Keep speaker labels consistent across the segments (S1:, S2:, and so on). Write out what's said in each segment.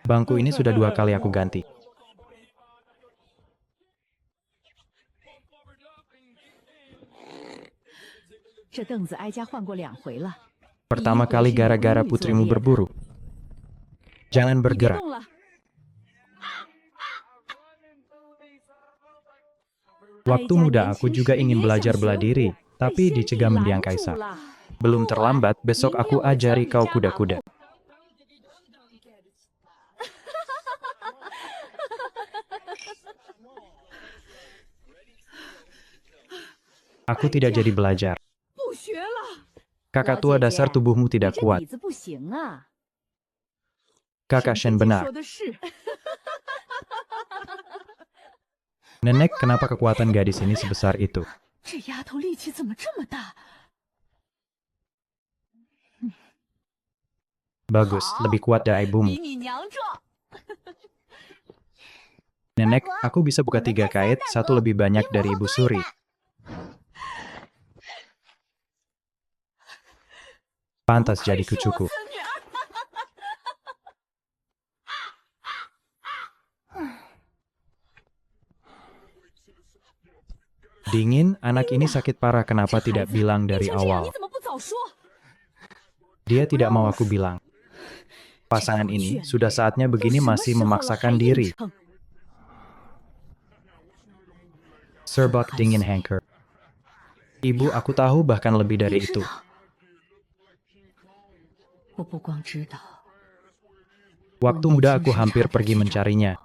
S1: Bangku ini sudah 2 kali aku ganti. Pertama kali gara-gara putrimu berburu. Jangan bergerak. Waktu muda aku juga ingin belajar bela diri, tapi dicegah mendiang kaisar. Belum terlambat, besok aku ajari kau kuda-kuda. Aku tidak jadi belajar. Kakak tua, dasar tubuhmu tidak kuat. Kakak Shen benar. Nenek, kenapa kekuatan gadis ini sebesar itu? Bagus, lebih kuat dari ibumu. Nenek, aku bisa buka 3 kait, 1 lebih banyak dari Ibu Suri. Pantas jadi cucuku. Dingin, anak ini sakit parah, kenapa tidak bilang dari awal? Dia tidak mau aku bilang. Pasangan ini, sudah saatnya begini masih memaksakan diri. Serbak dingin Hanker. Ibu, aku tahu bahkan lebih dari itu. Waktu muda aku hampir pergi mencarinya.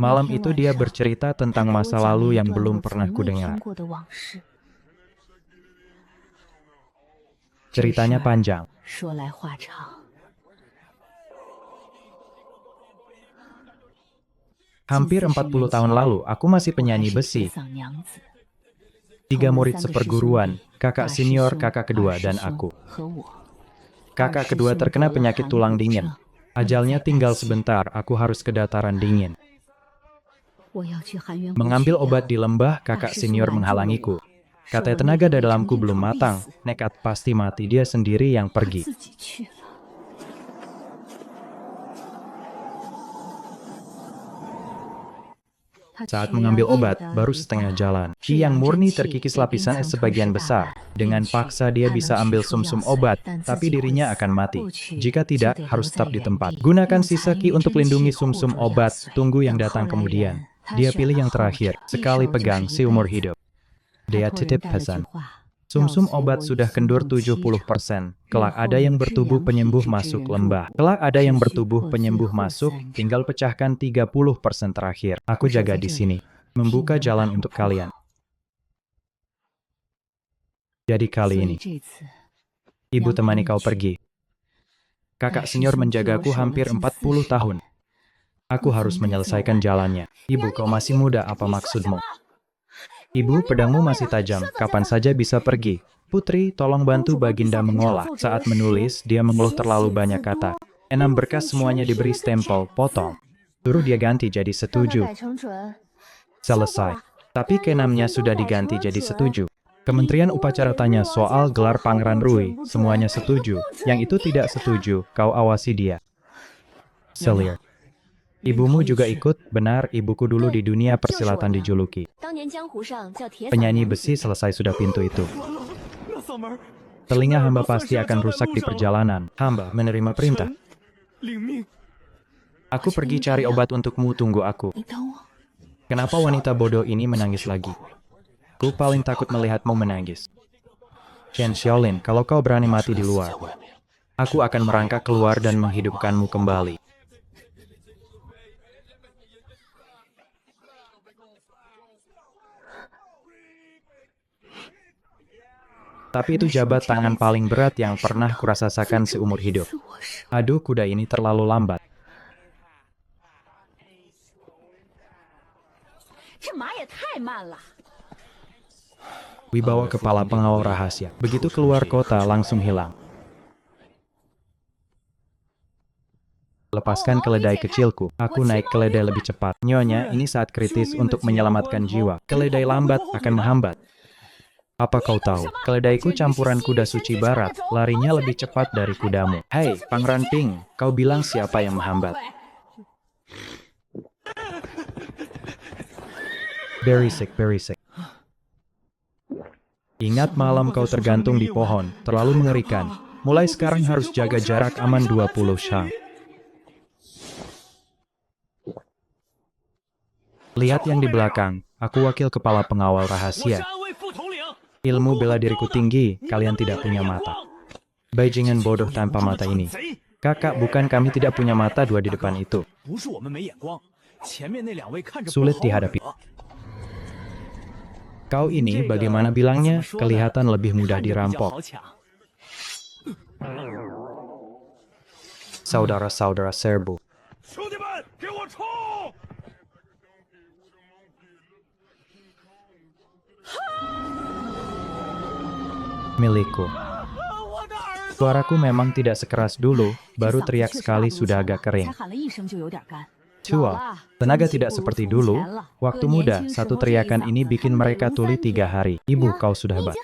S1: Malam itu dia bercerita tentang masa lalu yang belum pernah kudengar. Ceritanya panjang. Hampir 40 tahun lalu, aku masih penyanyi besi. 3 murid seperguruan, kakak senior, kakak kedua, dan aku. Kakak kedua terkena penyakit tulang dingin. Ajalnya tinggal sebentar, aku harus ke dataran dingin. Mengambil obat di lembah, kakak senior menghalangiku. Katanya tenaga dalamku belum matang, nekat pasti mati, dia sendiri yang pergi. Saat mengambil obat, baru setengah jalan. Qi yang murni terkikis lapisan es sebagian besar. Dengan paksa dia bisa ambil sumsum obat, tapi dirinya akan mati. Jika tidak, harus tetap di tempat. Gunakan sisa Qi untuk lindungi sumsum obat, tunggu yang datang kemudian. Dia pilih yang terakhir, sekali pegang seumur hidup. Dia titip pesan. Sumsum obat sudah kendur 70%. Kelak ada yang bertubuh penyembuh masuk lembah. Kelak ada yang bertubuh penyembuh masuk, tinggal pecahkan 30% terakhir. Aku jaga di sini, membuka jalan untuk kalian. Jadi kali ini, ibu temani kau pergi. Kakak senior menjagaku hampir 40 tahun. Aku harus menyelesaikan jalannya. Ibu, kau masih muda, apa maksudmu? Ibu, pedangmu masih tajam, kapan saja bisa pergi. Putri, tolong bantu Baginda mengolah. Saat menulis, dia mengeluh terlalu banyak kata. 6 berkas semuanya diberi stempel, potong. Suruh dia ganti jadi setuju. Selesai. Tapi ke-6-nya sudah diganti jadi setuju. Kementerian Upacara tanya soal gelar Pangeran Rui, semuanya setuju. Yang itu tidak setuju, kau awasi dia. Selir. Ibumu juga ikut, benar, ibuku dulu di dunia persilatan dijuluki penyanyi besi. Selesai sudah pintu itu. Telinga hamba pasti akan rusak di perjalanan. Hamba menerima perintah. Aku pergi cari obat untukmu, tunggu aku. Kenapa wanita bodoh ini menangis lagi? Ku paling takut melihatmu menangis. Chen Xiaolin, kalau kau berani mati di luar, aku akan merangkak keluar dan menghidupkanmu kembali. Tapi itu jabat tangan paling berat yang pernah kurasakan seumur hidup. Aduh, kuda ini terlalu lambat. Wibawa kepala pengawal rahasia. Begitu keluar kota, langsung hilang. Lepaskan keledai kecilku. Aku naik keledai lebih cepat. Nyonya, ini saat kritis untuk menyelamatkan jiwa. Keledai lambat akan menghambat. Apa kau tahu? Keledaiku campuran kuda suci barat, larinya lebih cepat dari kudamu. Hei, Pangeran Ping, kau bilang siapa yang menghambat? Berisik, berisik. Ingat malam kau tergantung di pohon, terlalu mengerikan. Mulai sekarang harus jaga jarak aman 20 syang. Lihat yang di belakang, aku wakil kepala pengawal rahasia. Ilmu bela diriku tinggi, kalian tidak punya mata. Bajingan bodoh tanpa mata ini. Kakak, bukan kami tidak punya mata dua di depan itu. Sulit dihadapi. Kau ini bagaimana bilangnya, kelihatan lebih mudah dirampok. Saudara-saudara serbu. Milikku. Suaraku memang tidak sekeras dulu, baru teriak sekali sudah agak kering. Tua, tenaga tidak seperti dulu. Waktu muda, satu teriakan ini bikin mereka tuli 3 hari. Ibu, kau sudah hebat.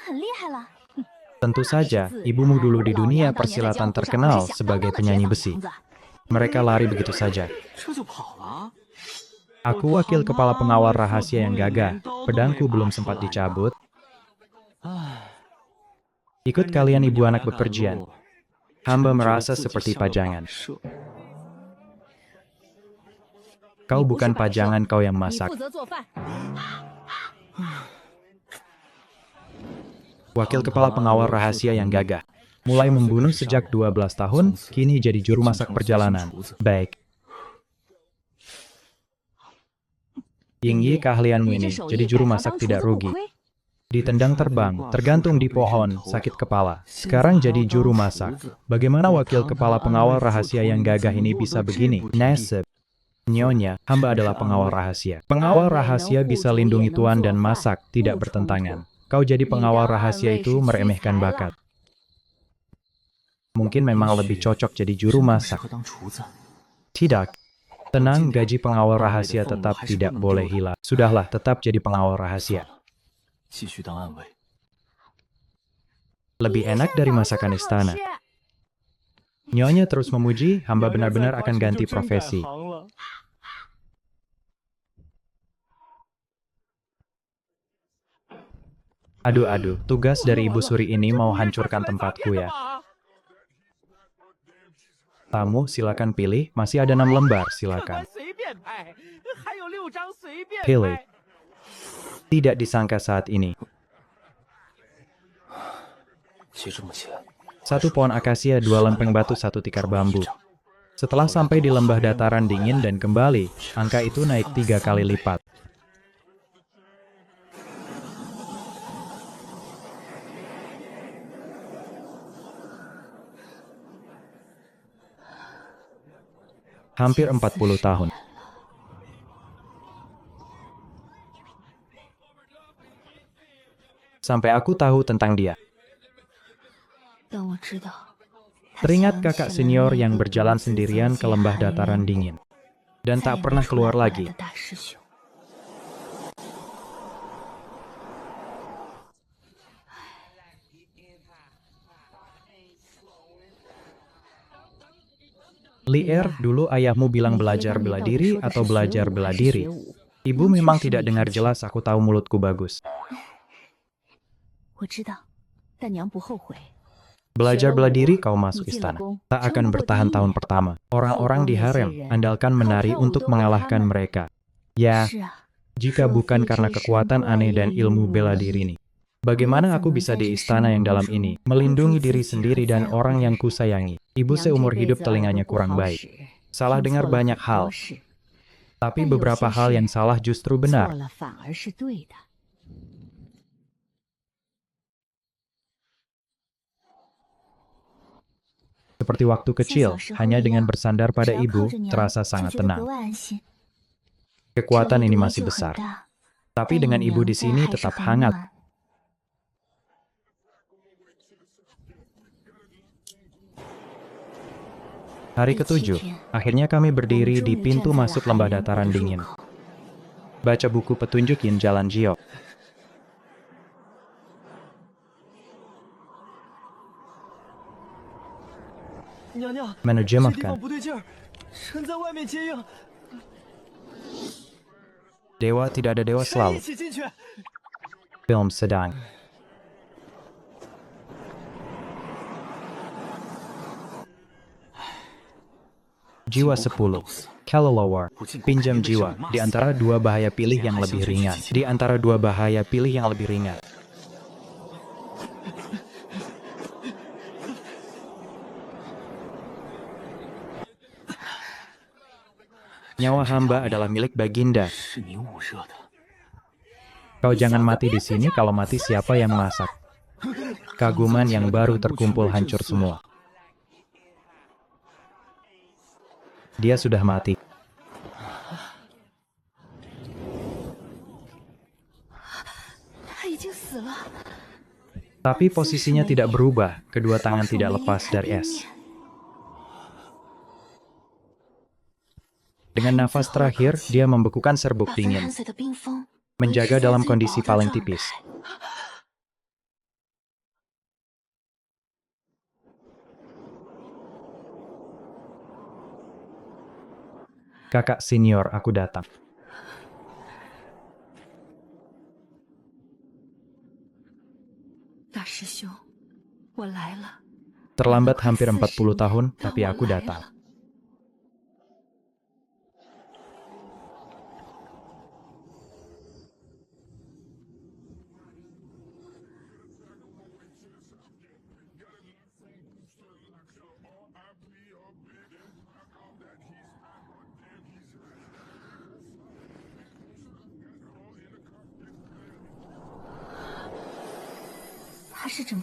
S1: Tentu saja, ibumu dulu di dunia persilatan terkenal sebagai penyanyi besi. Mereka lari begitu saja. Aku wakil kepala pengawal rahasia yang gagah. Pedangku belum sempat dicabut. Ikut kalian ibu anak bepergian. Hamba merasa seperti pajangan. Kau bukan pajangan, kau yang masak. Wakil kepala pengawal rahasia yang gagah. Mulai membunuh sejak 12 tahun, kini jadi juru masak perjalanan. Baik. Tinggi keahlianmu ini, jadi juru masak tidak rugi. Ditendang terbang, tergantung di pohon, sakit kepala. Sekarang jadi juru masak. Bagaimana wakil kepala pengawal rahasia yang gagah ini bisa begini? Nasib. Nyonya, hamba adalah pengawal rahasia. Pengawal rahasia bisa lindungi tuan dan masak, tidak bertentangan. Kau jadi pengawal rahasia itu meremehkan bakat. Mungkin memang lebih cocok jadi juru masak. Tidak. Tenang, gaji pengawal rahasia tetap tidak boleh hilang. Sudahlah, tetap jadi pengawal rahasia. Lebih enak dari masakan istana. Nyonya terus memuji, hamba benar-benar akan ganti profesi. Aduh, tugas dari Ibu Suri ini mau hancurkan tempatku ya. Tamu, silakan pilih, masih ada 6 lembar, silakan. Pilih. Tidak disangka saat ini. 1 pohon akasia, 2 lempeng batu, 1 tikar bambu. Setelah sampai di lembah dataran dingin dan kembali, angka itu naik 3 kali lipat. Hampir 40 tahun. Sampai aku tahu tentang dia. Teringat kakak senior yang berjalan sendirian ke lembah dataran dingin. Dan tak pernah keluar lagi. Lier, dulu ayahmu bilang belajar bela diri atau belajar bela diri. Ibu memang tidak dengar jelas, aku tahu mulutku bagus. Belajar bela diri kau masuk istana. Tak akan bertahan tahun pertama. Orang-orang di harem andalkan menari untuk mengalahkan mereka. Ya, jika bukan karena kekuatan aneh dan ilmu bela diri ini. Bagaimana aku bisa di istana yang dalam ini, melindungi diri sendiri dan orang yang kusayangi? Ibu seumur hidup telinganya kurang baik. Salah dengar banyak hal. Tapi beberapa hal yang salah justru benar. Seperti waktu kecil, hanya dengan bersandar pada ibu, terasa sangat tenang. Kekuatan ini masih besar. Tapi dengan ibu di sini tetap hangat. Hari ke-7, akhirnya kami berdiri di pintu masuk lembah dataran dingin. Baca buku petunjuk Yin Jalan Jiok. Menerjemahkan. Dewa tidak ada dewa selalu. Film sedang. Jiwa 10. Kelelawar. Pinjam jiwa. Di antara dua bahaya pilih yang lebih ringan. Di antara dua bahaya pilih yang lebih ringan. Nyawa hamba adalah milik Baginda. Kau jangan mati di sini, kalau mati siapa yang masak? Kaguman yang baru terkumpul hancur semua. Dia sudah mati. Tapi posisinya tidak berubah, kedua tangan tidak lepas dari es. Dengan nafas terakhir, dia membekukan serbuk dingin, menjaga dalam kondisi paling tipis. Kakak senior, aku datang. Terlambat hampir 40 tahun, tapi aku datang.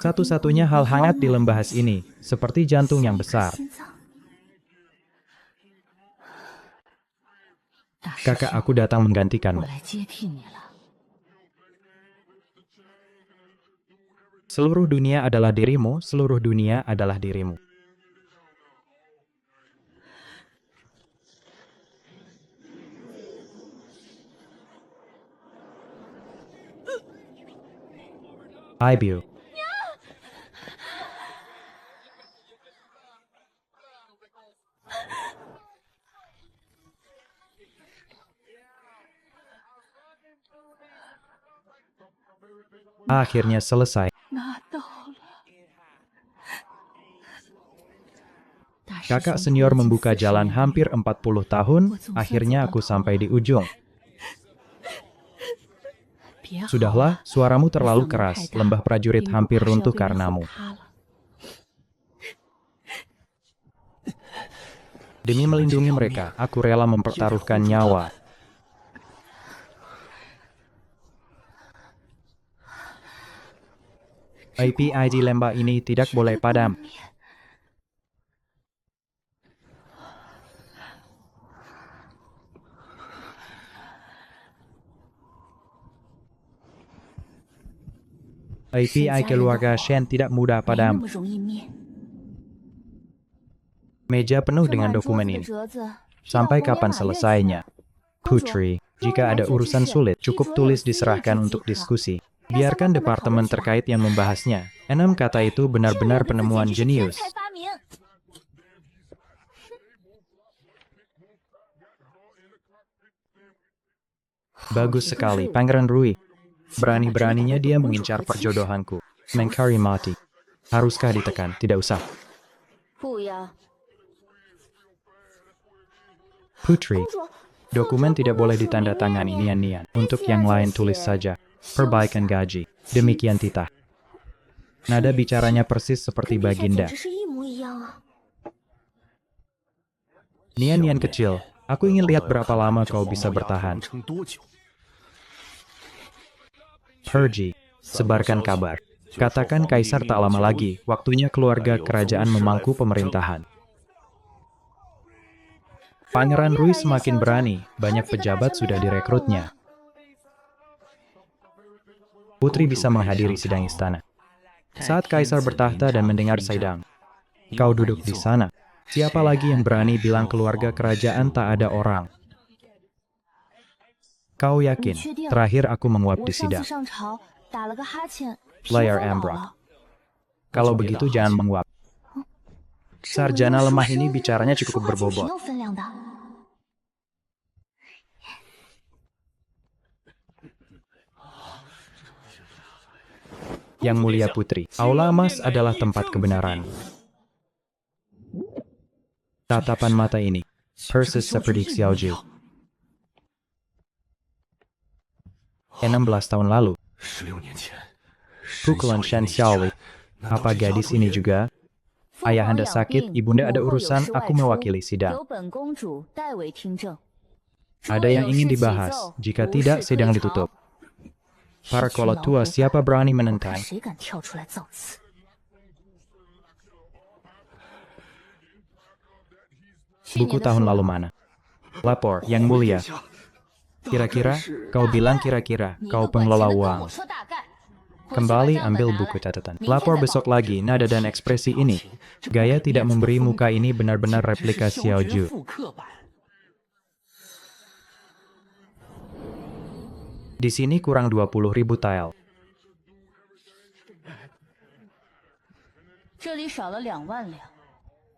S1: Satu-satunya hal hangat di lembah es ini, seperti jantung yang besar. Kakak, aku datang menggantikanmu. Seluruh dunia adalah dirimu, seluruh dunia adalah dirimu. Aibu. Akhirnya selesai. Kakak senior membuka jalan hampir 40 tahun, akhirnya aku sampai di ujung. Sudahlah, suaramu terlalu keras, lembah prajurit hampir runtuh karenamu. Demi melindungi mereka, aku rela mempertaruhkan nyawa. API di lembah ini tidak boleh padam. API keluarga Shen tidak mudah padam. Meja penuh dengan dokumen ini. Sampai kapan selesainya? Putri, jika ada urusan sulit, cukup tulis diserahkan untuk diskusi. Biarkan departemen terkait yang membahasnya. 6 kata itu benar-benar penemuan jenius. Bagus sekali, Pangeran Rui. Berani-beraninya dia mengincar perjodohanku. Mengkari mati. Haruskah ditekan? Tidak usah. Putri, dokumen tidak boleh ditandatangani nian-nian. Untuk yang lain tulis saja. Perbaikan gaji. Demikian titah. Nada bicaranya persis seperti Baginda. Nian-nian kecil, aku ingin lihat berapa lama kau bisa bertahan. Pergi, sebarkan kabar. Katakan kaisar tak lama lagi, waktunya keluarga kerajaan memangku pemerintahan. Pangeran Rui semakin berani, banyak pejabat sudah direkrutnya. Putri bisa menghadiri sidang istana. Saat kaisar bertahta dan mendengar sidang, kau duduk di sana. Siapa lagi yang berani bilang keluarga kerajaan tak ada orang? Kau yakin? Terakhir aku menguap di sidang. Layar Ambrock. Kalau begitu jangan menguap. Sarjana lemah ini bicaranya cukup berbobot. Yang mulia putri, aula emas adalah tempat kebenaran. Tatapan mata ini, persis seperti Xiaoju. 16 tahun lalu,
S2: 16年前，
S1: pukulan Shen Xiaoli. Apa gadis ini juga? Ayahanda sakit, ibunda ada urusan, aku mewakili sidang. Ada yang ingin dibahas, jika tidak sidang ditutup. Para kolot tua, siapa berani menentang? Buku tahun lalu mana? Lapor, yang mulia. Kira-kira, kau bilang kira-kira, kau pengelola uang. Kembali ambil buku catatan. Lapor besok lagi, nada dan ekspresi ini. Gaya tidak memberi muka ini benar-benar replika Xiaoju. Di sini kurang 20.000 tile.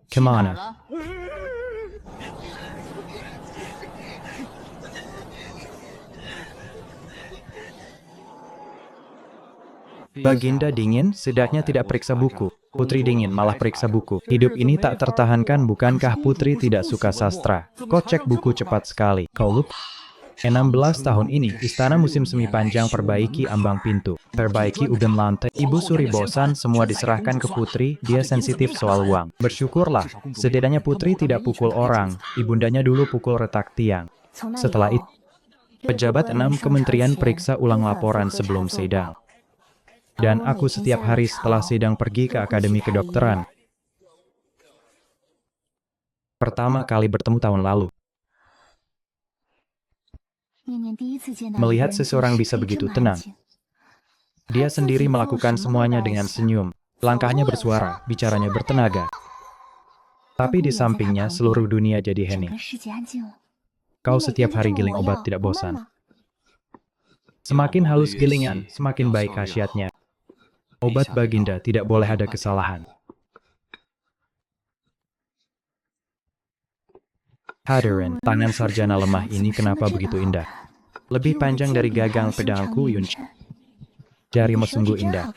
S1: Kemana? Baginda dingin, setidaknya tidak periksa buku. Putri dingin malah periksa buku. Hidup ini tak tertahankan, bukankah putri tidak suka sastra? Kau cek buku cepat sekali. Kau lupa? 16 tahun ini, istana musim semi panjang perbaiki ambang pintu. Perbaiki ugen lantai. Ibu Suri bosan, semua diserahkan ke putri, dia sensitif soal uang. Bersyukurlah, setidaknya putri tidak pukul orang. Ibundanya dulu pukul retak tiang. Setelah itu, pejabat 6 kementerian periksa ulang laporan sebelum sidang. Dan aku setiap hari setelah sidang pergi ke Akademi Kedokteran. Pertama kali bertemu tahun lalu. Melihat seseorang bisa begitu tenang. Dia sendiri melakukan semuanya dengan senyum. Langkahnya bersuara, bicaranya bertenaga. Tapi di sampingnya seluruh dunia jadi hening. Kau setiap hari giling obat tidak bosan. Semakin halus gilingan, semakin baik khasiatnya. Obat Baginda tidak boleh ada kesalahan. Hadirin, tangan sarjana lemah ini kenapa begitu indah? Lebih panjang dari gagang pedangku, Yunchi. Jarimu sungguh indah.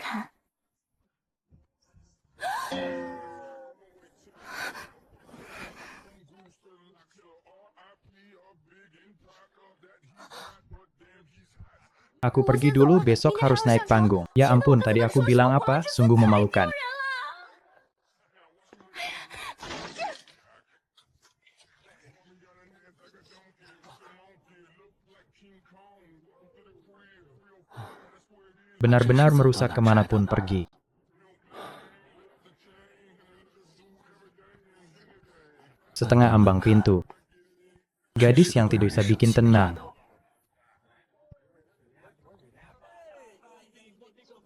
S1: Aku pergi dulu, besok harus naik panggung. Ya ampun, tadi aku bilang apa? Sungguh memalukan. Benar-benar merusak kemanapun pergi. Setengah ambang pintu. Gadis yang tidak bisa bikin tenang.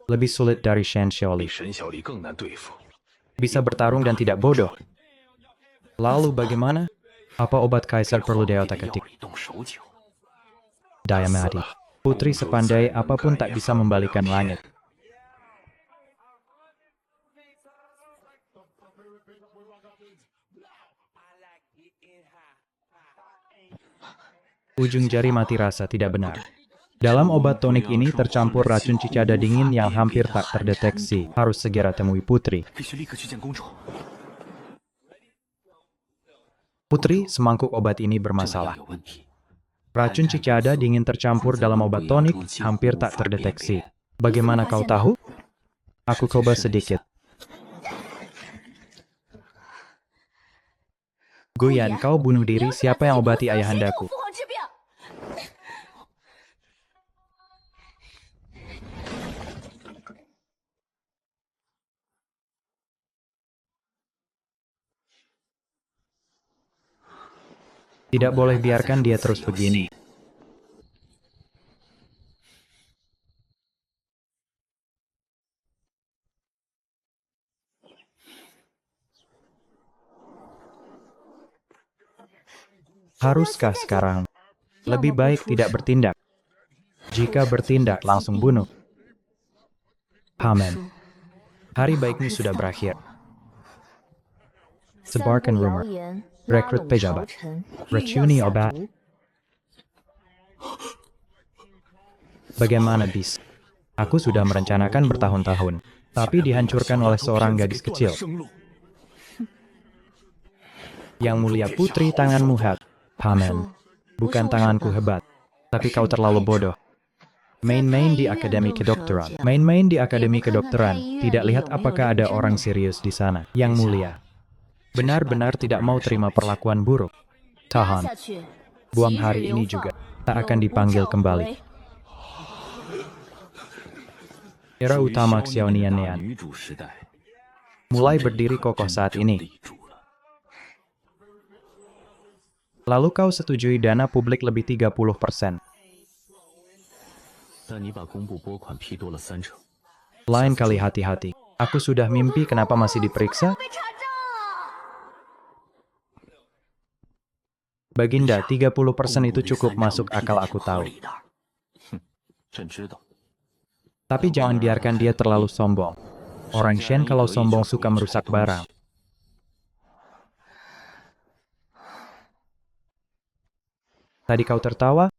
S1: Lebih sulit dari Shen Xiaoli. Bisa bertarung dan tidak bodoh. Lalu bagaimana? Apa obat kaisar perlu diotak-atik? Daya mati. Putri sepandai apapun tak bisa membalikan langit. Ujung jari mati rasa tidak benar. Dalam obat tonik ini tercampur racun cicada dingin yang hampir tak terdeteksi. Harus segera temui Putri. Putri, semangkuk obat ini bermasalah. Racun cicada dingin tercampur dalam obat tonik, hampir tak terdeteksi. Bagaimana kau tahu? Aku coba sedikit. Guyan, kau bunuh diri, siapa yang obati ayahandaku? Tidak boleh biarkan dia terus begini. Haruskah sekarang? Lebih baik tidak bertindak. Jika bertindak, langsung bunuh. Amin. Hari baikmu sudah berakhir. Sebarkan rumor. Rekrut pejabat. Racuni obat. Bagaimana bisa? Aku sudah merencanakan bertahun-tahun, tapi dihancurkan oleh seorang gadis kecil. Yang mulia putri, tanganmu Paman. Bukan tanganku hebat, tapi kau terlalu bodoh. Main-main di akademi kedokteran. Main-main di akademi kedokteran. Tidak lihat apakah ada orang serius di sana. Yang mulia. Benar-benar tidak mau terima perlakuan buruk. Tahan. Buang hari ini juga. Tak akan dipanggil kembali. Era utama Xiaonian mulai berdiri kokoh saat ini. Lalu kau setujui dana publik lebih 30%. Lain kali hati-hati. Aku sudah mimpi kenapa masih diperiksa? Baginda, 30% itu cukup masuk akal, aku tahu. Tapi jangan biarkan dia terlalu sombong. Orang Shen kalau sombong suka merusak barang. Tadi kau tertawa?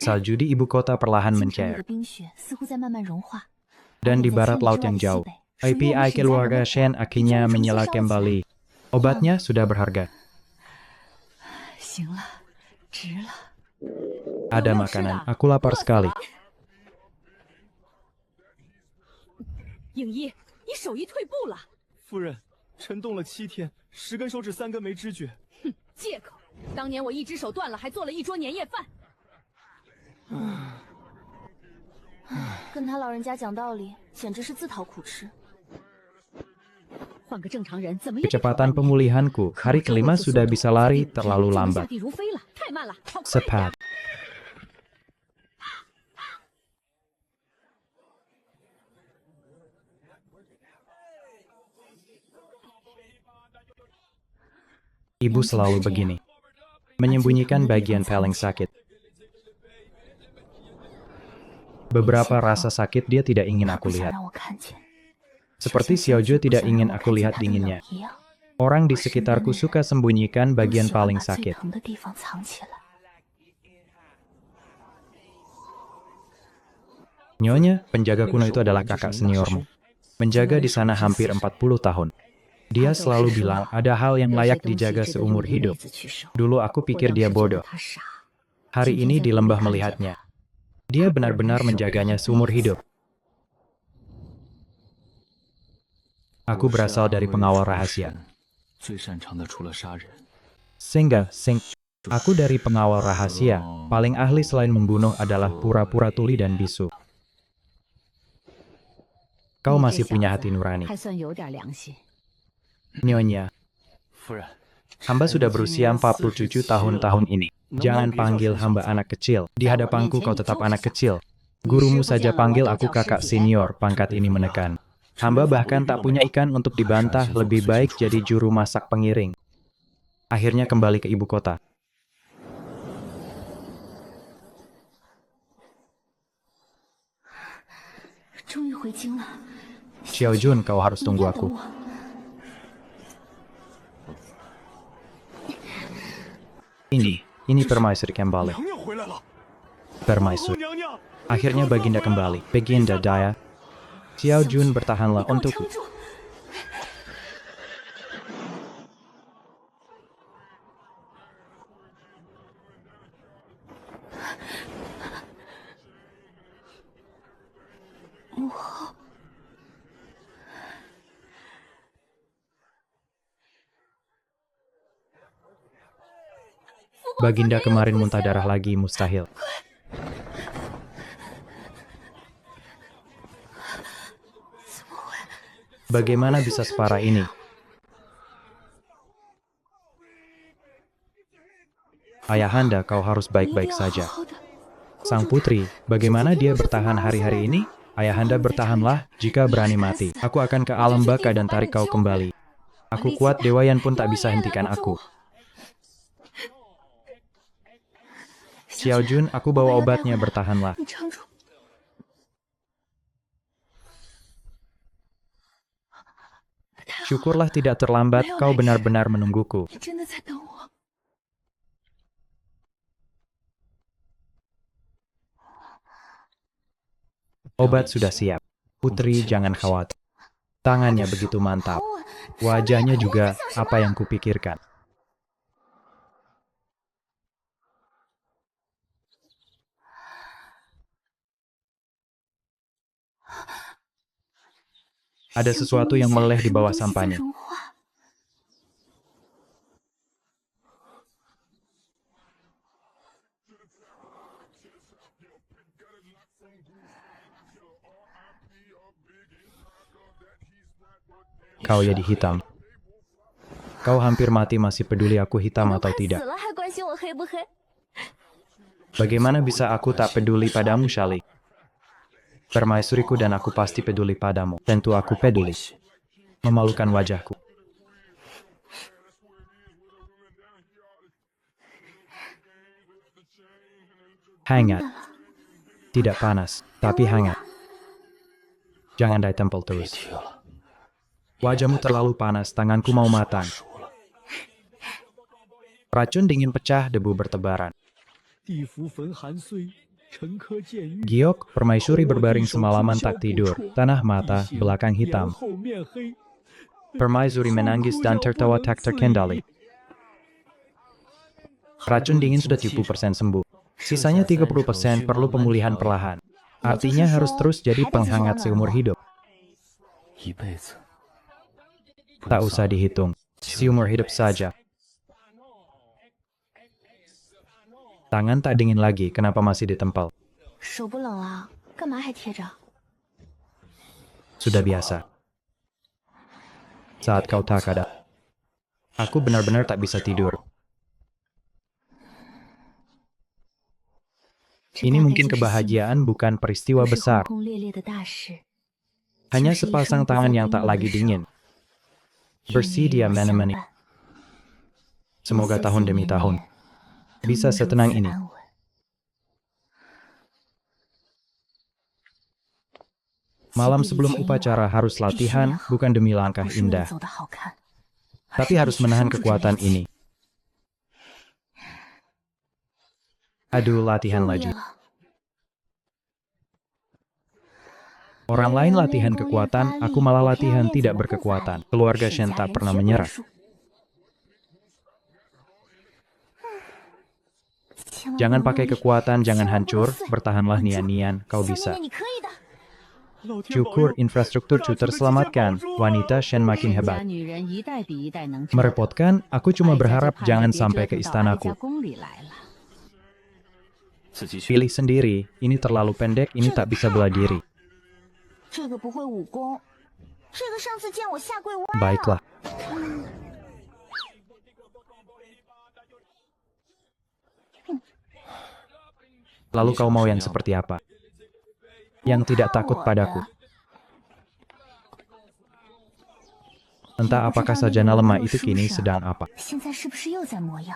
S1: Salju di ibu kota perlahan mencair. Dan di barat laut yang jauh, API keluarga Shen akhirnya menyala kembali. Obatnya sudah berharga. Ada makanan, aku lapar sekali.
S2: 影一，你手艺退步了。
S3: 夫人，臣动了7天，10根手指3根没知觉。
S2: 哼，借口！当年我一只手断了，还做了一桌年夜饭。
S4: 跟他老人家讲道理，简直是自讨苦吃。
S2: 换个正常人怎么也得
S1: Kecepatan pemulihanku, hari kelima sudah bisa lari, terlalu lambat.
S2: 下地如飞了，太慢了，跑快点
S1: Cepat. Ibu selalu begini. Menyembunyikan bagian paling sakit. Beberapa rasa sakit dia tidak ingin aku lihat. Seperti Xiaozhu tidak ingin aku lihat dinginnya. Orang di sekitarku suka sembunyikan bagian paling sakit. Nyonya, penjaga kuno itu adalah kakak seniormu. Menjaga di sana hampir 40 tahun. Dia selalu bilang ada hal yang layak dijaga seumur hidup. Dulu aku pikir dia bodoh. Hari ini di lembah melihatnya. Dia benar-benar menjaganya seumur hidup. Aku berasal dari pengawal rahasia. Aku dari pengawal rahasia. Paling ahli selain membunuh adalah pura-pura tuli dan bisu. Kau masih punya hati nurani. Nyonya, hamba sudah berusia 47 tahun ini. Jangan panggil hamba anak kecil. Di hadapanku kau tetap anak kecil. Gurumu saja panggil aku kakak senior, pangkat ini menekan. Hamba bahkan tak punya ikan untuk dibantah, lebih baik jadi juru masak pengiring. Akhirnya kembali ke ibu kota. Xiaojun, kau harus tunggu aku. Ini permaisuri kembali. Permaisuri. Akhirnya Baginda kembali. Baginda Daya. Xiaojun, bertahanlah untukku. Baginda kemarin muntah darah lagi, mustahil. Bagaimana bisa separah ini? Ayahanda, kau harus baik-baik saja. Sang putri, bagaimana dia bertahan hari-hari ini? Ayahanda, bertahanlah, jika berani mati. Aku akan ke alam baka dan tarik kau kembali. Aku kuat, Dewayan pun tak bisa hentikan aku. Xiaojun, aku bawa obatnya, bertahanlah. Syukurlah tidak terlambat, kau benar-benar menungguku.
S2: 你真的在等我。
S1: Obat sudah siap. Putri, jangan khawatir. Tangannya begitu mantap. Wajahnya juga apa yang kupikirkan. Ada sesuatu yang meleleh di bawah sampahnya. Kau jadi hitam. Kau hampir mati masih peduli aku hitam
S4: 都
S1: atau
S4: 快死
S1: tidak.
S4: 了，还关心我黑不黑？
S1: Bagaimana bisa aku tak peduli padamu, Shali? Permaisuriku dan aku pasti peduli padamu. Tentu aku peduli. Memalukan wajahku. Hangat. Tidak panas, tapi hangat. Jangan ditempel terus. Wajahmu terlalu panas, tanganku mau matang. Racun dingin pecah, debu bertebaran.
S3: 地府焚寒岁，沉疴见玉。
S1: Giok, permaisuri berbaring semalaman tak tidur. Tanah mata, belakang
S3: 脸
S1: hitam.
S3: 后面黑，
S1: Permaisuri menangis dan tertawa tak terkendali. Racun dingin sudah 70% sembuh. Sisanya 30% perlu pemulihan perlahan. Artinya harus terus jadi penghangat seumur hidup.
S5: 一辈子。
S1: Tak usah dihitung. Seumur hidup saja. Tangan tak dingin lagi, kenapa masih ditempel?
S4: 手不冷啊？干嘛还贴着？
S1: Sudah biasa. Saat kau tak ada, aku benar-benar tak bisa tidur. Ini mungkin kebahagiaan, bukan peristiwa
S4: 是
S1: besar.
S4: 轰轰烈烈的大事，
S1: Hanya
S4: 就是一
S1: sepasang
S4: 生不再
S1: tangan yang
S4: 冰
S1: tak
S4: 冷的
S1: lagi
S4: 手
S1: dingin.
S4: 愿
S1: Bersih
S4: 你与
S1: dia
S4: 我相
S1: menemani.
S4: 伴
S1: Semoga
S4: 一
S1: tahun
S4: 岁岁
S1: demi
S4: 年
S1: tahun
S4: 年
S1: bisa
S4: 都能如
S1: setenang
S4: 此
S1: ini.
S4: 安稳。
S1: Malam sebelum upacara harus latihan, bukan demi langkah
S4: 不是为了
S1: indah,
S4: 走得好看，而
S1: tapi
S4: 是
S1: harus
S4: 必须
S1: menahan
S4: 收住这
S1: kekuatan
S4: 力气
S1: ini. Aduh,
S4: 又
S1: latihan
S4: 烈
S1: laju.
S4: 了，
S1: Orang lain latihan kekuatan, aku malah latihan tidak berkekuatan. Keluarga
S4: 沈
S1: Shen
S4: 家
S1: tak
S4: 人
S1: pernah
S4: 学
S1: menyerah.
S4: 鬼术。千万不
S1: Jangan
S4: 能
S1: pakai
S4: 用力
S1: kekuatan, jangan
S4: 千万不能
S1: hancur,
S4: 碎
S1: bertahanlah
S4: 稳住
S1: nian-nian, kau
S4: 小
S1: bisa.
S4: 念念，你可以的。
S3: 老天保佑
S1: Syukur infrastruktur Chu terselamatkan, wanita Shen makin
S2: 沈家
S1: hebat.
S2: 女人一代比一代能折腾，
S1: Merepotkan, aku cuma
S2: 哀家就
S1: berharap
S2: 盼着
S1: jangan
S2: 别
S1: sampai
S2: 折
S1: ke
S2: 腾到哀家
S1: istanaku.
S2: 宫里来了。
S5: 自己选。
S1: Pilih sendiri, ini terlalu pendek, ini tak bisa bela diri.
S4: 这个不会武功，这个上次见我下跪歪了。
S1: Baiklah. Lalu kau mau yang seperti apa? Yang tidak takut padaku. Entah apakah sajana lemah itu kini sedang apa.
S4: 现在是不是又在磨药？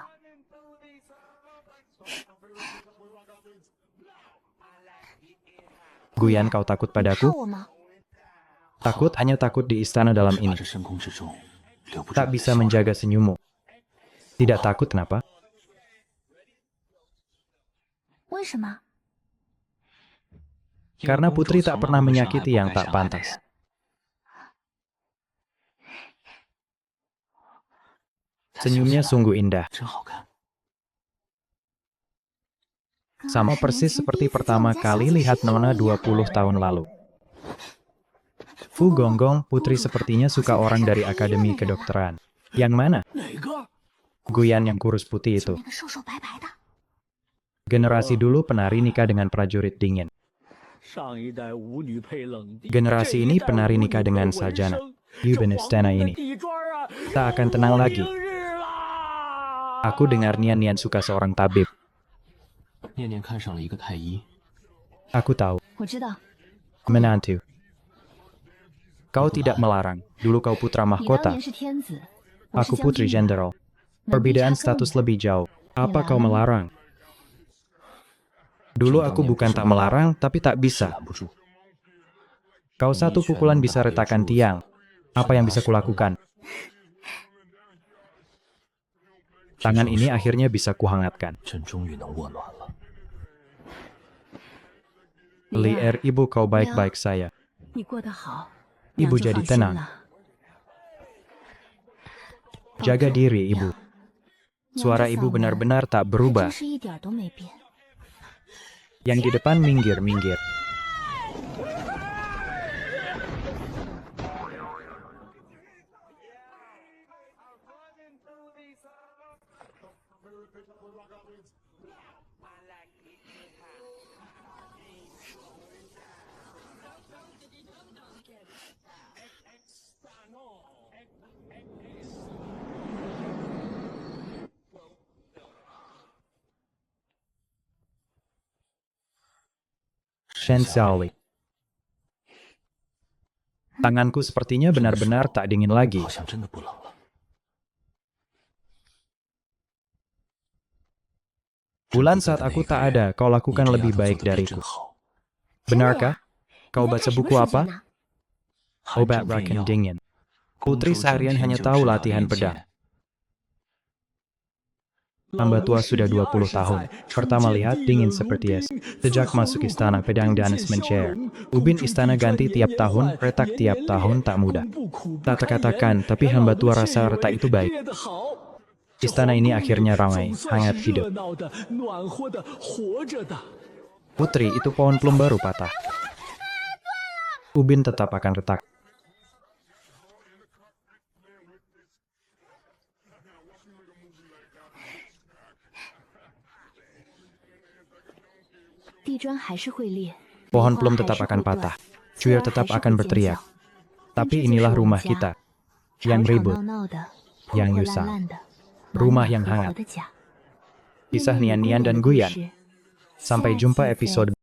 S1: Guyan, kau takut
S4: 怕
S1: padaku?
S4: 我吗？
S1: Takut hanya takut di istana dalam
S5: 怕
S1: ini.
S5: 这深宫之中留不住
S1: Tak
S5: 你的
S1: bisa
S5: 笑容
S1: menjaga senyummu. Tidak takut kenapa?
S4: 为什么？
S1: Karena
S5: 公主
S1: putri
S5: 从
S1: tak
S5: 来
S1: pernah
S5: 不会伤害
S1: menyakiti
S5: 不
S1: yang
S5: 该
S1: tak
S5: 伤害的
S1: pantas.
S5: 人。
S1: Senyumnya sungguh indah.
S5: 真好看。
S1: Sama persis seperti pertama kali lihat Nona 20 tahun lalu. Fu Gonggong, putri sepertinya suka orang dari Akademi Kedokteran. Yang mana?
S3: 哪个？
S1: Guyan yang kurus putih itu.
S4: 那个瘦瘦白白的，
S1: Generasi dulu penari nikah dengan prajurit dingin.
S3: 上一代舞女配冷地，
S1: Generasi ini penari nikah dengan sajana. Yuben Istana ini. Tak akan tenang lagi. Aku dengar Nian-Nian suka seorang tabib.
S5: 念念看上了一个太医，
S1: Aku tahu.
S4: 我知道。
S1: Menantu. Kau tidak melarang. Dulu kau putra
S4: 你当
S1: mahkota.
S4: 年是天子，我是
S1: Aku
S4: 将
S1: putri
S4: 军啊，
S1: jenderal.
S4: 门第
S1: Perbedaan
S4: 差更
S1: status
S4: 远
S1: lebih jauh. Apa kau
S4: Melarang.
S1: melarang? Dulu aku bukan tak melarang, tapi tak
S5: 是
S1: bisa.
S5: 拦不住。
S1: Kau satu pukulan bisa retakan tiang. Apa yang bisa kulakukan? Tangan ini akhirnya bisa kuhangatkan.
S5: 朕终于能握暖了。
S1: Lier, ibu kau baik-baik saya.
S2: 你过得好，
S1: Ibu
S2: 娘就
S1: jadi
S2: 放心
S1: tenang.
S2: 了。
S1: Jaga diri, ibu. Suara ibu benar-benar tak
S4: 还
S1: berubah.
S4: 真是一点都没变。
S1: Yang di depan minggir-minggir. Shen Xiaoli. Tanganku sepertinya benar-benar tak dingin lagi.
S5: 好像真的不冷了。
S1: Bulan, saat aku tak ada, kau lakukan lebih baik
S5: 真
S1: dariku.
S5: 好。
S1: Benarkah? Kau
S4: 你在
S1: baca
S4: 看什么
S1: buku
S4: 时
S1: apa?
S4: 间呢？
S1: Obat Raken Dingin. Putri seharian hanya tahu latihan pedang. Hamba tua sudah 20 tahun. Pertama lihat dingin seperti es. Sejak masuk istana pedang dan mencair. Ubin istana ganti tiap tahun, retak tiap tahun tak mudah. Tak terkatakan, tapi hamba tua rasa retak itu baik. Istana ini akhirnya ramai, hangat hidup. Putri, itu pohon plum baru patah. Ubin tetap akan retak. Pohon plum tetap akan patah. Cuir tetap akan berteriak. Tapi inilah rumah kita. Yang ribut, yang yusang. Rumah yang hangat. Kisah Nian Nian dan Guyan. Sampai jumpa episode